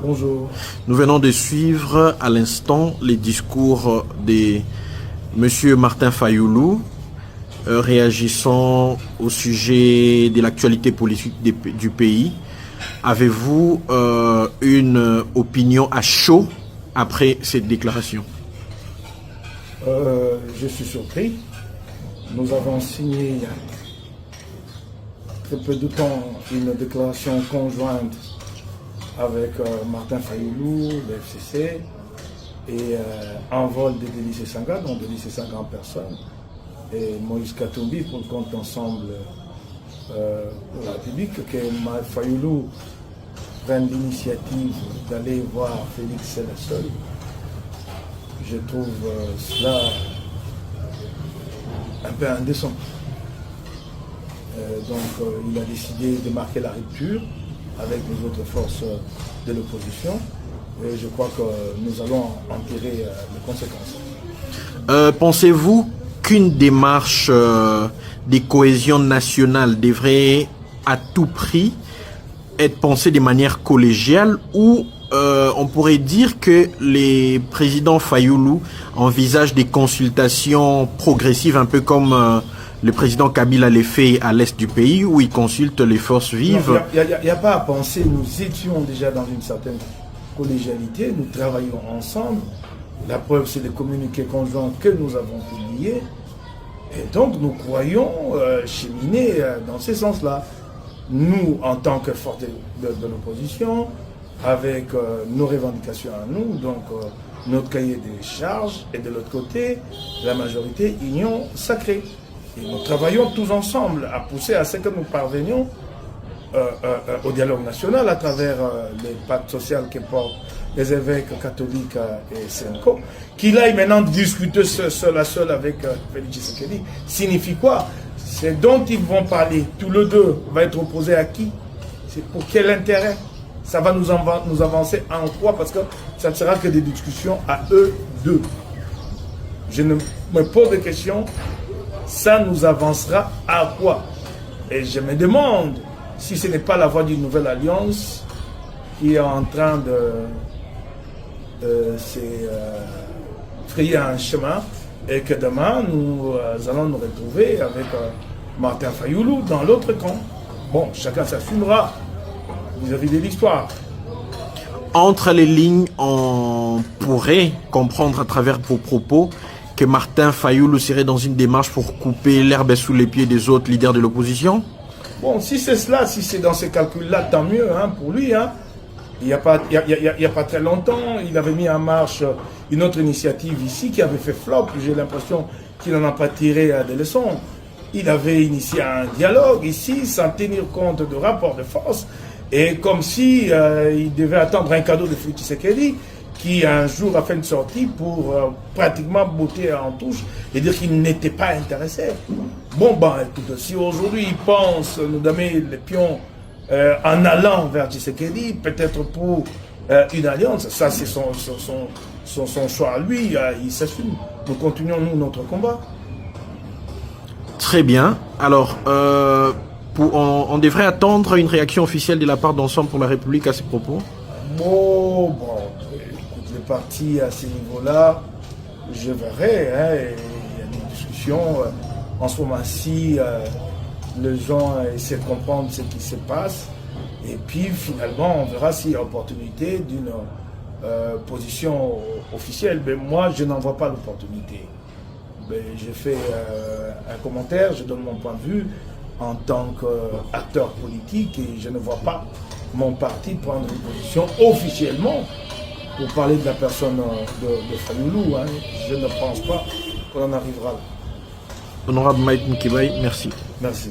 Bonjour. Nous venons de suivre à l'instant les discours de M. Martin Fayoulou réagissant au sujet de l'actualité politique du pays. Avez-vous une opinion à chaud après cette déclaration? Je suis surpris. Nous avons signé il y a très peu de temps une déclaration conjointe avec Martin Fayoulou, le FCC, et un vol de Délice Sanga, dont Délice Sanga en personne, et Moïse Katumbi pour le compte d'ensemble pour la République, que Fayoulou prenne l'initiative d'aller voir Félix Sélassol. Je trouve cela un peu indécent. Donc il a décidé de marquer la rupture avec les autres forces de l'opposition et je crois que nous allons en tirer les conséquences. Pensez-vous qu'une démarche de cohésion nationale devrait à tout prix être pensée de manière collégiale ou on pourrait dire que les présidents Fayoulou envisagent des consultations progressives un peu comme le président Kabila l'a fait à l'est du pays où il consulte les forces vives? Il n'y a pas à penser, nous étions déjà dans une certaine collégialité, nous travaillons ensemble. La preuve, c'est les communiqués conjoints que nous avons publiés. Et donc, nous croyons cheminer dans ce sens-là. Nous, en tant que force de l'opposition, avec nos revendications à nous, donc notre cahier des charges, et de l'autre côté, la majorité union sacrée. Et nous travaillons tous ensemble à pousser à ce que nous parvenions au dialogue national à travers les pactes sociaux que portent les évêques catholiques et Senko. Qu'il aille maintenant discuter seul à seul avec Félix Tshisekedi signifie quoi? C'est dont ils vont parler, tous les deux, va être opposé à qui? C'est pour quel intérêt? Ça va nous avancer en quoi? Parce que ça ne sera que des discussions à eux deux. Je ne me pose des questions. Ça nous avancera à quoi? Et je me demande si ce n'est pas la voie d'une nouvelle alliance qui est en train de se frayer un chemin et que demain nous allons nous retrouver avec Martin Fayoulou dans l'autre camp. Bon, chacun s'assumera vis-à-vis de l'histoire. Entre les lignes, on pourrait comprendre à travers vos propos que Martin Fayoulou serait dans une démarche pour couper l'herbe sous les pieds des autres leaders de l'opposition? Bon, si c'est cela, si c'est dans ces calculs-là, tant mieux pour lui. Il n'y a pas très longtemps, il avait mis en marche une autre initiative ici qui avait fait flop. J'ai l'impression qu'il n'en a pas tiré des leçons. Il avait initié un dialogue ici sans tenir compte de rapports de force et comme si il devait attendre un cadeau de Félix Tshisekedi qui un jour a fait une sortie pour pratiquement botter en touche et dire qu'il n'était pas intéressé. Bon, écoute, si aujourd'hui il pense nous donner les pions en allant vers Tshisekedi, peut-être pour une alliance, ça c'est son choix à lui, il s'assume. Nous continuons, nous, notre combat. Très bien. Alors, on devrait attendre une réaction officielle de la part d'Ensemble pour la République à ces propos? Bon, écoute, les partis à ce niveau-là, je verrai. Il y a des discussions. En ce moment-ci, les gens essaient de comprendre ce qui se passe. Et puis, finalement, on verra s'il y a opportunité d'une position officielle. Mais moi, je n'en vois pas l'opportunité. Je fais un commentaire, je donne mon point de vue en tant qu'acteur politique et je ne vois pas mon parti prendre une position officiellement pour parler de la personne de Fayoulou. Je ne pense pas qu'on en arrivera là. Honorable Mike Mkibaye, merci. Merci.